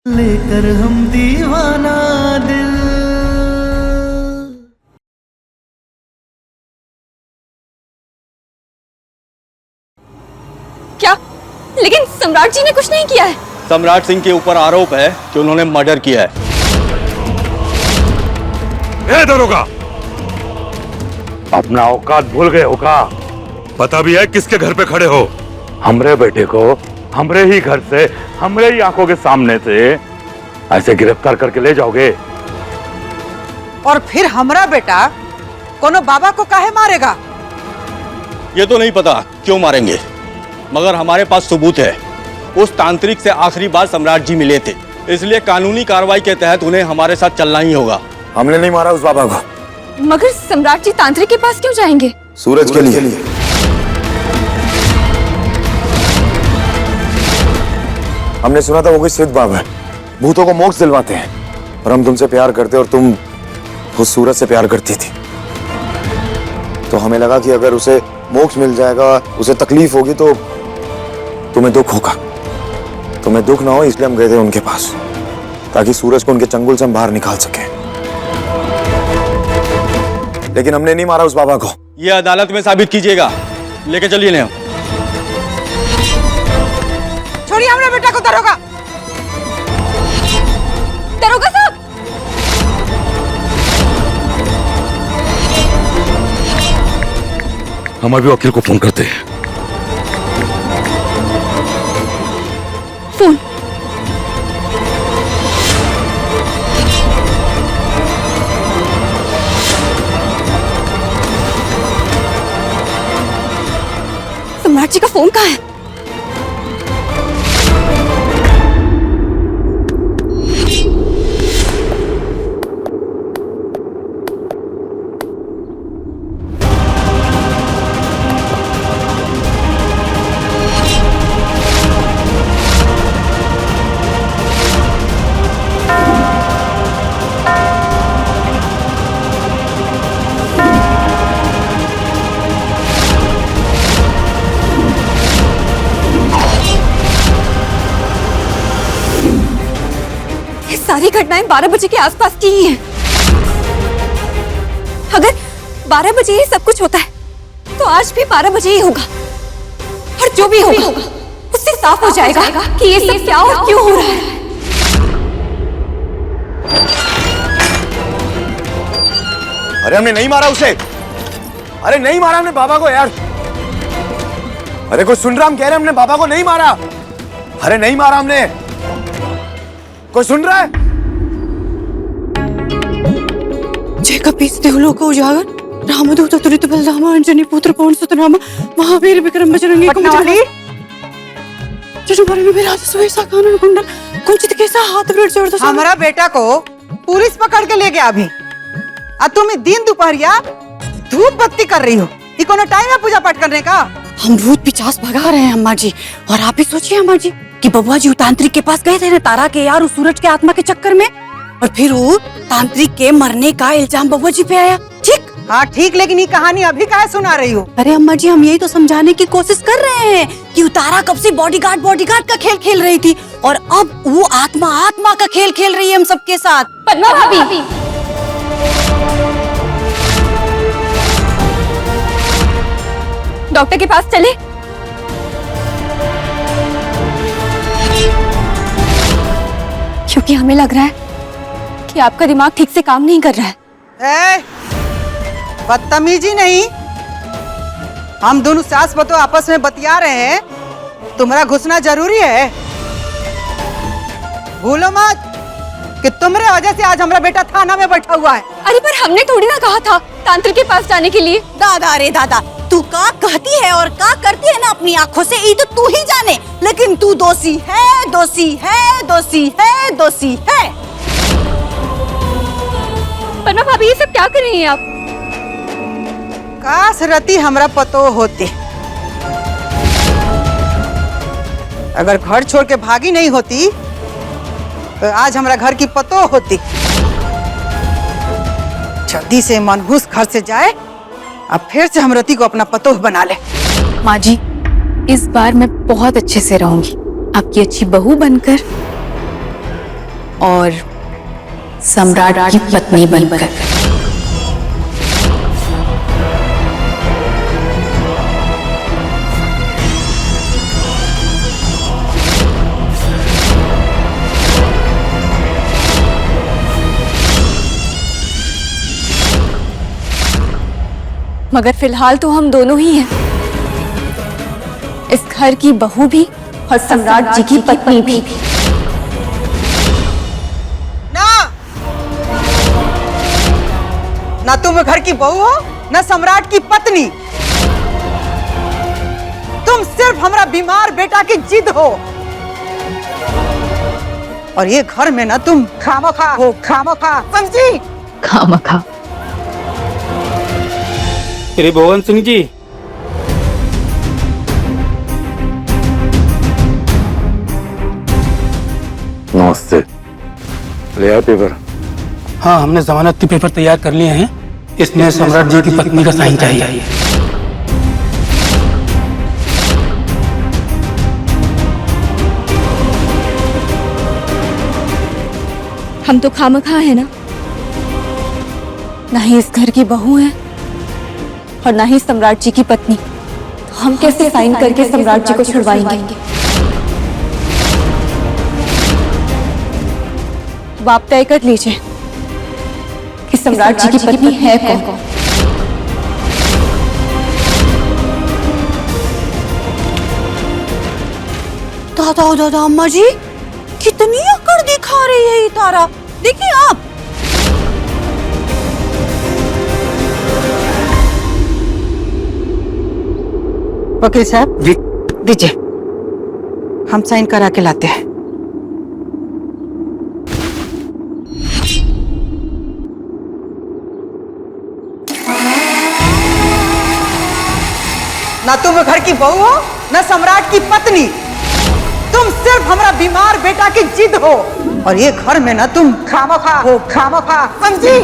लेकर हम दीवाना दिल। क्या? लेकिन सम्राट जी ने कुछ नहीं किया है। सम्राट सिंह के ऊपर आरोप है कि उन्होंने मर्डर किया है। दरोगा, अपना औकात भूल गए हो का? पता भी है किसके घर पे खड़े हो? हमरे बेटे को हमरे ही घर से, हमरे ही आंखों के सामने से ऐसे गिरफ्तार करके ले जाओगे? और फिर हमरा बेटा कोनो बाबा को काहे मारेगा? ये तो नहीं पता क्यों मारेंगे, मगर हमारे पास सबूत है। उस तांत्रिक से आखिरी बार सम्राट जी मिले थे, इसलिए कानूनी कार्रवाई के तहत उन्हें हमारे साथ चलना ही होगा। हमने नहीं मारा उस बाबा को। मगर सम्राट जी तांत्रिक के पास क्यों जाएंगे? सूरज के लिए। हमने सुना था वो कोई सिद्ध बाबा है, भूतों को मोक्ष दिलवाते हैं। और हम तुमसे प्यार करते और तुम उस सूरज से प्यार करती थी, तो हमें लगा कि अगर उसे मोक्ष मिल जाएगा, उसे तकलीफ होगी तो तुम्हें दुख होगा। तुम्हें दुख ना हो इसलिए हम गए थे उनके पास, ताकि सूरज को उनके चंगुल से हम बाहर निकाल सके। लेकिन हमने नहीं मारा उस बाबा को। ये अदालत में साबित कीजिएगा। लेके चलिए इन्हें। छोड़िए हमरा बेटा को। दरोगा, दरोगा साहब! हम अभी वकील को फोन करते हैं। फोन। सम्राट जी का फोन कहाँ है? सारी घटनाएं 12 बजे के आसपास की ही हैं। अगर 12 बजे ही सब कुछ होता है तो आज भी 12 बजे ही होगा। और जो भी होगा उससे साफ हो जाएगा कि ये सब क्या और क्यों हो रहा है। अरे हमने नहीं मारा उसे। अरे नहीं मारा हमने बाबा को यार। अरे कोई सुन रहा? हम कह रहे हैं हमने बाबा को नहीं मारा। अरे नहीं मारा हमने। कोई सुन रहा है? जय कपीस देवलोक उजागर रामदूत अतुलित बलधामा अंजनी पुत्र पवन सुत नामा महावीर विक्रम बजरंगी पटनावाली। जजुबारी में विराज सुवेशा कानन कुंडल कुंचित केसा हाथ वृक्ष जोड़ दो। हमरा बेटा को पुलिस पकड़ के ले गया अभी। अब तुम दिन दोपहरिया धूप बत्ती कर रही हो। ये कोनो टाइम है पूजा पाठ करने का? हम भूत पिचास भगा रहे हैं अम्मा जी। और आप ही सोचिए अम्मा जी कि बबुआ जी तांत्रिक के पास गए थे ना, तारा के यार उस सूरज के आत्मा के चक्कर में, और फिर वो तांत्रिक के मरने का इल्जाम बबुआ जी पे आया। ठीक? हाँ ठीक, लेकिन ये कहानी अभी काहे सुना रही हो? अरे अम्मा जी, हम यही तो समझाने की कोशिश कर रहे हैं कि उतारा कब से बॉडीगार्ड का खेल खेल रही थी, और अब वो आत्मा का खेल खेल रही है हम सबके साथ। पद्मा भाभी, डॉक्टर के पास चले। क्योंकि हमें लग रहा है कि आपका दिमाग ठीक से काम नहीं कर रहा है। बदतमीजी नहीं। हम दोनों सास बतो आपस में बतिया रहे हैं, तुम्हारा घुसना जरूरी है। भूलो मत कि तुम्हारे वजह से आज हमारा बेटा थाना में बैठा हुआ है। अरे पर हमने थोड़ी ना कहा था तांत्रिक के पास जाने के लिए। दादा रे दादा, तू का कहती है और का करती है ना अपनी आंखों से, ये तो तू ही जाने। लेकिन तू दोषी है, दोषी है, दोषी है, दोषी है। पद्मा भाभी, ये सब क्या कर रही हैं आप? काश रति हमरा पतो होती। अगर घर छोड़ के भागी नहीं होती तो आज हमारा घर की पतो होती। जल्दी से मनहूस घर से जाए, अब फिर से हम रति को अपना पतोह बना ले। माँ जी, इस बार मैं बहुत अच्छे से रहूंगी, आपकी अच्छी बहू बनकर। और सम्राट की पत्नी बनकर। मगर फिलहाल तो हम दोनों ही हैं, इस घर की बहू भी और सम्राट जी की पत्नी भी। ना तुम घर की बहू हो ना सम्राट की पत्नी। तुम सिर्फ हमारा बीमार बेटा की जिद हो, और ये घर में ना तुम खामखा हो, खामखा, समझी? खामखा। त्रिभुवन सिंह जी, नमस्ते। ले आओ पेपर। हाँ, हमने जमानत के पेपर तैयार कर लिए हैं। इसमें सम्राट जी की पत्नी का साइन चाहिए। हम तो खामखा है ना, ना ही इस घर की बहू है और ना ही सम्राट जी की पत्नी, तो हम कैसे साइन करके सम्राट जी को छुड़वाएंगे? अब आप तय कर लीजिए कि सम्राट जी की पत्नी है कौन? दादा दादा अम्मा जी, कितनी अकड़ दिखा रही है ये तारा। देखिए आप। वकील साहब जी। दीजिए, हम साइन करा के लाते हैं। ना तुम घर की बहू हो ना सम्राट की पत्नी। तुम सिर्फ हमारा बीमार बेटा की जिद हो, और ये घर में ना तुम खामखा हो, खामखा, समझी?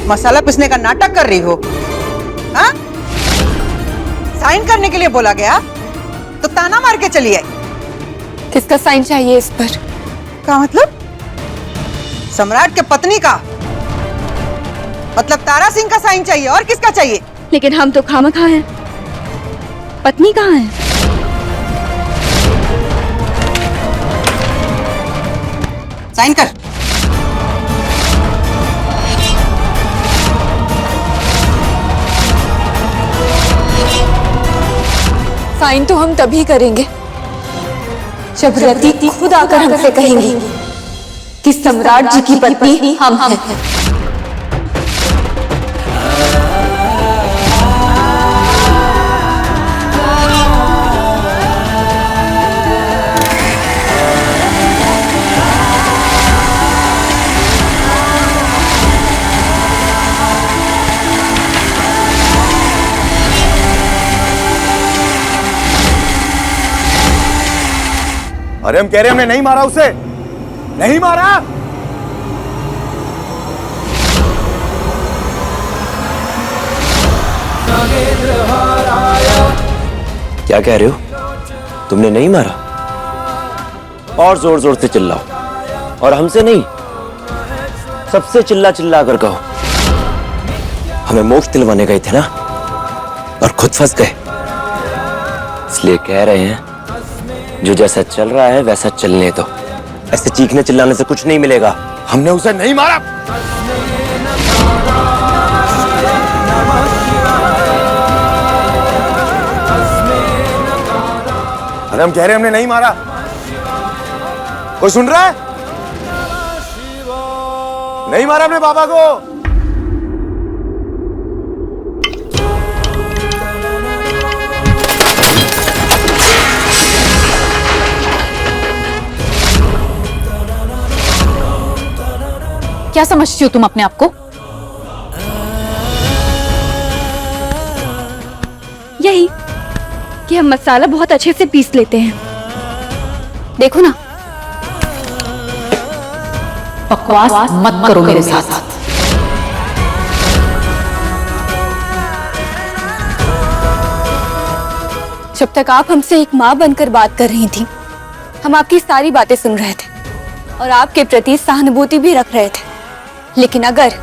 मसाला पीसने का नाटक कर रही हो? हाँ? साइन करने के लिए बोला गया तो ताना मार के चली आई। किसका साइन चाहिए इस पर? क्या मतलब? सम्राट के पत्नी का, मतलब तारा सिंह का साइन चाहिए। और किसका चाहिए? लेकिन हम तो खामखा हैं, पत्नी कहाँ है? साइन कर। साइन तो हम तभी करेंगे जब रति खुद आकर हमसे कहेंगी कि सम्राट जी की पत्नी हम हैं। अरे हम कह रहे हैं हमने नहीं मारा उसे, नहीं मारा। क्या कह रहे हो? तुमने नहीं मारा? और जोर जोर से चिल्लाओ, और हमसे नहीं, सबसे चिल्ला चिल्ला कर कहो। हमें मोक्ष दिलवाने गए थे ना, और खुद फंस गए, इसलिए कह रहे हैं जो जैसा चल रहा है वैसा चलने दो। ऐसे चीखने चिल्लाने से कुछ नहीं मिलेगा। हमने उसे नहीं मारा। अरे हम कह रहे हैं हमने नहीं मारा। कोई सुन रहा है? नहीं मारा हमने बाबा को। क्या समझती हो तुम अपने आप को? यही कि हम मसाला बहुत अच्छे से पीस लेते हैं, देखो ना। बकवास मत करो मेरे साथ। जब तक आप हमसे एक माँ बनकर बात कर रही थी, हम आपकी सारी बातें सुन रहे थे और आपके प्रति सहानुभूति भी रख रहे थे। लेकिन अगर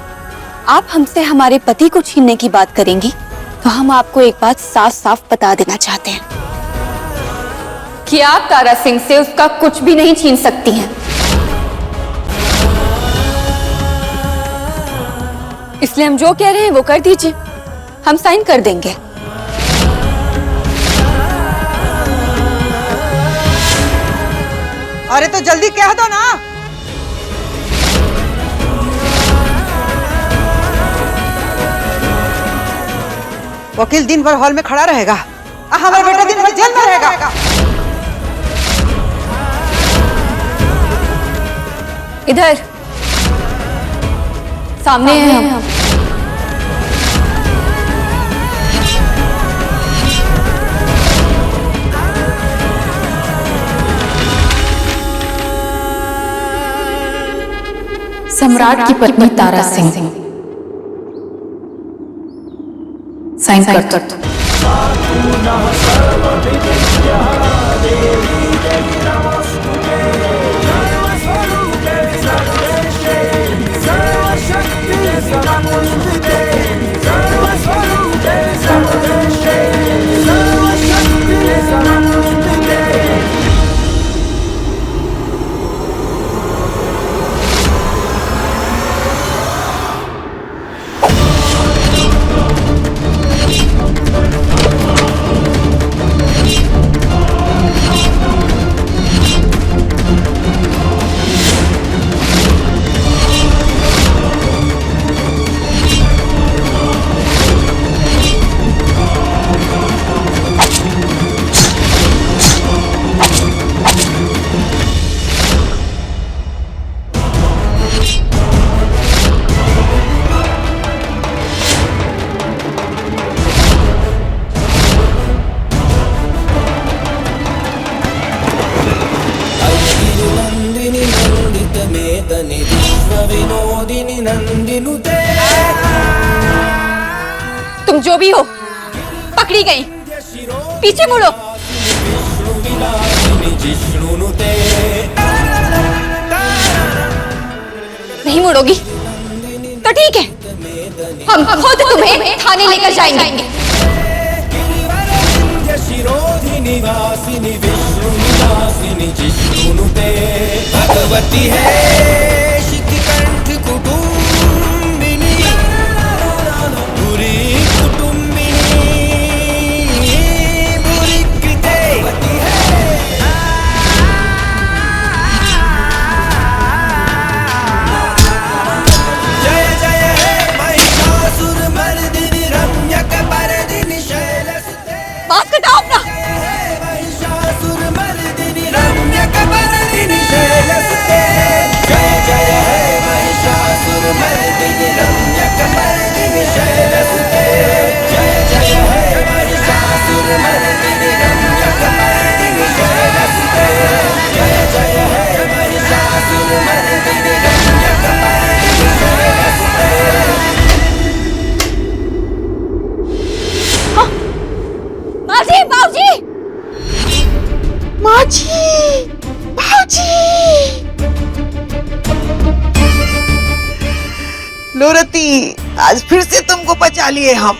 आप हमसे हमारे पति को छीनने की बात करेंगी तो हम आपको एक बात साफ साफ बता देना चाहते हैं कि आप तारा सिंह से उसका कुछ भी नहीं छीन सकती हैं। इसलिए हम जो कह रहे हैं वो कर दीजिए, हम साइन कर देंगे। अरे तो जल्दी कह दो ना। वकील दिन भर हॉल में खड़ा रहेगा, हमारा बेटा दिन भर जेल में रहेगा। इधर सामने हैं हम। सम्राट की पत्नी तारा सिंह, साइन कर दो। तुम जो भी हो, पकड़ी गई। पीछे मुड़ो। नहीं मुड़ोगी तो ठीक है, हम खुद तुम्हें थाने लेकर जाएंगे। भगवती है शिखकंठ कुटुंबिनी, बुरी कुटुंबिनी, बुरी कृते जय जय हे महिषासुर मर्दिनी रम्यक परदिनी शैलसुते। मास्क हटाओ अपना। महिषासुर मर्दिनी रम्यक परदिनी शैलसुते। जय जय हे महिषासुर मर्दिनी रम्यक परदिनी शैलसुते। जय जय हे महिषासुर मर्दिनी रम्यक परदिनी शैलसुते। जय जय हे महिषासुर मर्दिनी रम्यक परदिनी शैलसुते। माजी, बाबूजी, माजी, बाबूजी। लो रति, आज फिर से तुमको बचा लिए हम।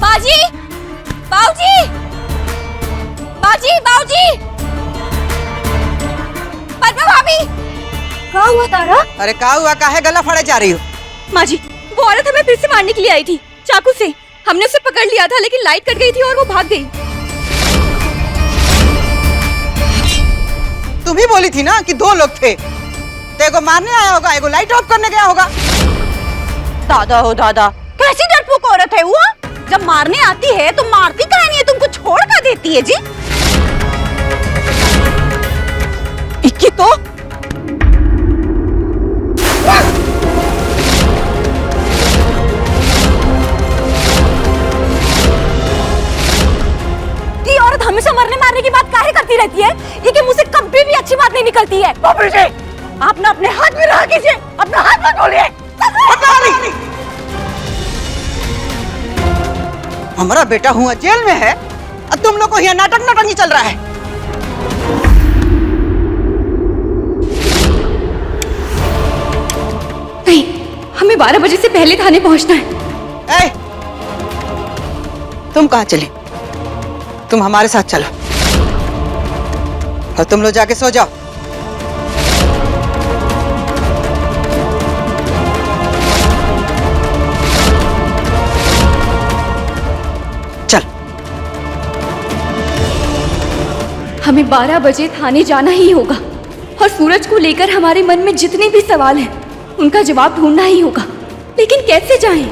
बाजी, बाबूजी, बाजी, बाबूजी, पद्मा भाभी, क्या हुआ तारा? अरे क्या हुआ, काहे गला फाड़े जा रही हो? माँ जी, वो औरत हमें फिर से मारने के लिए आई थी चाकू से। हमने उसे पकड़ लिया था लेकिन लाइट कट गई थी और वो भाग गई। तुम ही बोली थी ना कि दो लोग थे, तो एगो मारने आया होगा, एगो लाइट ऑफ करने गया होगा। दादा हो दादा, कैसी डरपोक औरत है वो? जब मारने आती है तो मारती काहे नहीं है, तुमको छोड़ कर देती है जी। इक्की तो ये औरत हमेशा मरने मारने की बात काहे करती रहती है? ये कि मुझसे कभी भी अच्छी बात नहीं निकलती है। बाबू जी, आप ना अपने हाथ में रहा कीजिए, अपना हाथ मत खोलिए। हमारा बेटा हुआ जेल में है और तुम लोग को यहाँ नाटक नौटंकी चल रहा है। नहीं, हमें 12 बजे से पहले थाने पहुंचना है। तुम कहाँ चली? तुम हमारे साथ चलो और तुम लोग जाके सो जाओ। चल। हमें 12 बजे थाने जाना ही होगा और सूरज को लेकर हमारे मन में जितने भी सवाल हैं उनका जवाब ढूंढना ही होगा। लेकिन कैसे जाएं?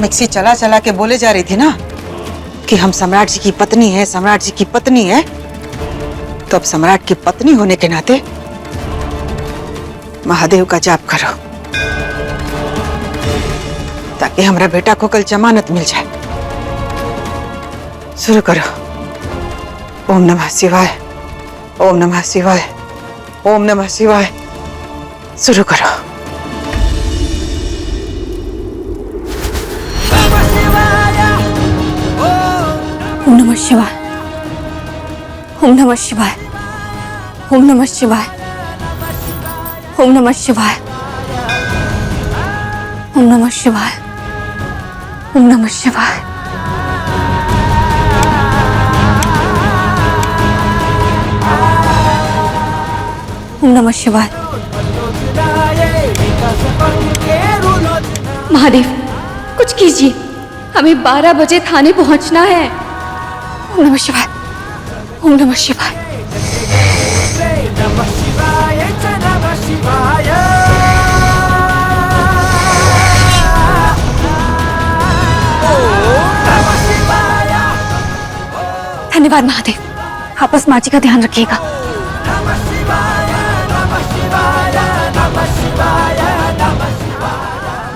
मिक्सी चला चला के बोले जा रही थी ना कि हम सम्राट जी की पत्नी है, सम्राट जी की पत्नी है। तो अब सम्राट की पत्नी होने के नाते महादेव का जाप करो ताकि हमारा बेटा को कल जमानत मिल जाए। शुरू करो। ओम नमः शिवाय, ओम नमः शिवाय, ओम नमः शिवाय। शुरू करो। ओम नमः शिवाय, ओम नमः शिवाय, ओम नमः शिवाय, ओम नमः शिवाय, ओम नमः शिवाय, ओम नमः शिवाय। ओम नमः शिवाय। महादेव, कुछ कीजिए, हमें 12 बजे थाने पहुंचना है। ओम नमः शिवाय, ओम नमः शिवाय। धन्यवाद महादेव, आप बस माँ जी का ध्यान रखिएगा।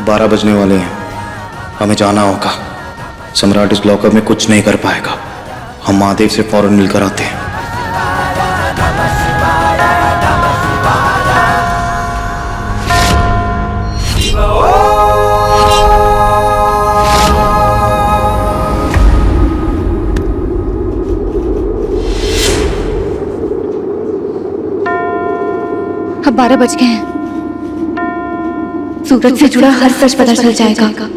12 बजने वाले हैं, हमें जाना होगा। सम्राट इस लॉकअप में कुछ नहीं कर पाएगा। हम महादेव से फौरन मिलकर आते हैं। अब 12 बज गए हैं। सूरज से जुड़ा हर सच पता चल जाएगा।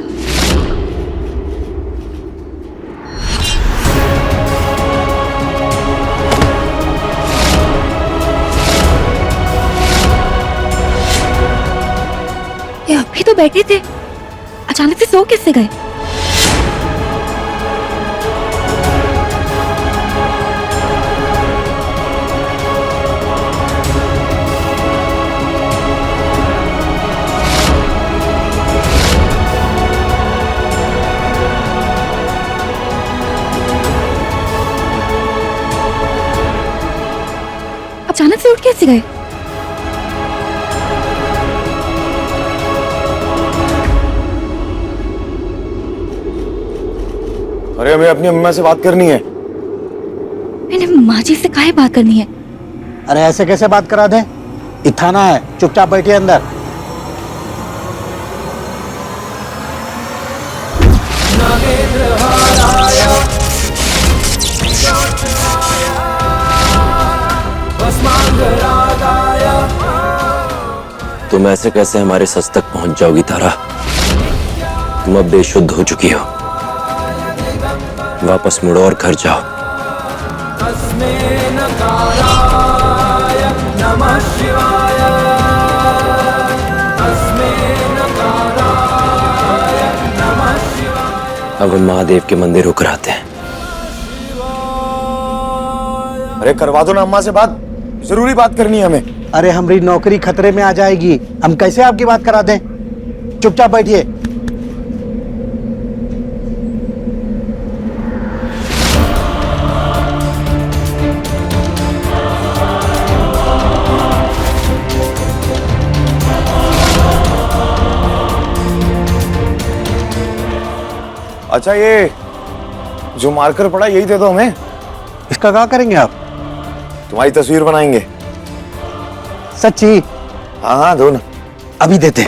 ये अभी तो बैठे थे, अचानक से सो कैसे गए? अचानक से उठ कैसे गए? अरे हमें अपनी अम्मा से बात करनी है। मैंने माँ जी से काहे बात करनी है? अरे ऐसे कैसे बात करा दें? ये थाना है, चुपचाप बैठिए अंदर। तुम ऐसे कैसे हमारे सच तक पहुंच जाओगी तारा? तुम अब बेशुद्ध हो चुकी हो। वापस मुड़ो और घर जाओ। अब हम महादेव के मंदिर होकर आते हैं। अरे करवा दो ना अम्मा से बात, जरूरी बात करनी है हमें। अरे हमारी नौकरी खतरे में आ जाएगी, हम कैसे आपकी बात करा दें? चुपचाप बैठिए। अच्छा ये जो मार्कर पड़ा यही दे दो हमें। इसका क्या करेंगे आप? तुम्हारी तस्वीर बनाएंगे। सच्ची? हाँ हाँ दो ना। अभी देते।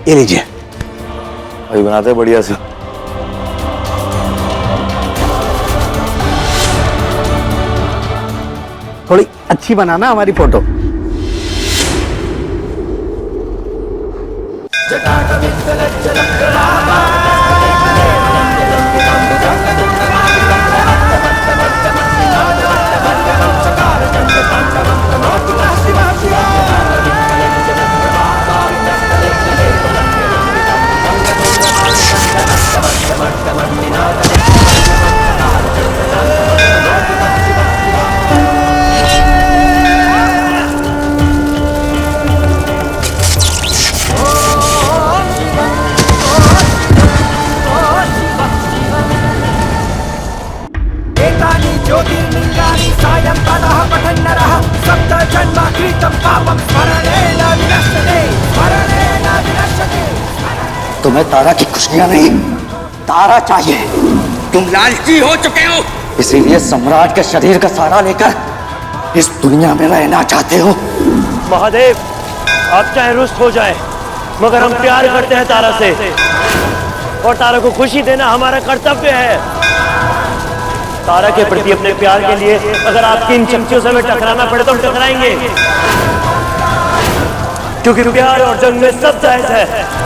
ये लीजिए। अभी बनाते हैं बढ़िया से। थोड़ी अच्छी बनाना हमारी फोटो। तुम्हें तारा की खुशियां नहीं, तारा चाहिए। तुम लालची हो चुके हो, इसीलिए सम्राट के शरीर का सहारा लेकर इस दुनिया में रहना चाहते हो। महादेव, आप चाहे रुष्ट हो जाए, मगर हम प्यार करते हैं तारा से, और तारा को खुशी देना हमारा कर्तव्य है। तारा के प्रति अपने प्यार के लिए अगर आपकी इन शक्तियों से हमें टकराना पड़े तो हम टकराएंगे, क्योंकि प्यार और जंग में सब जायज है।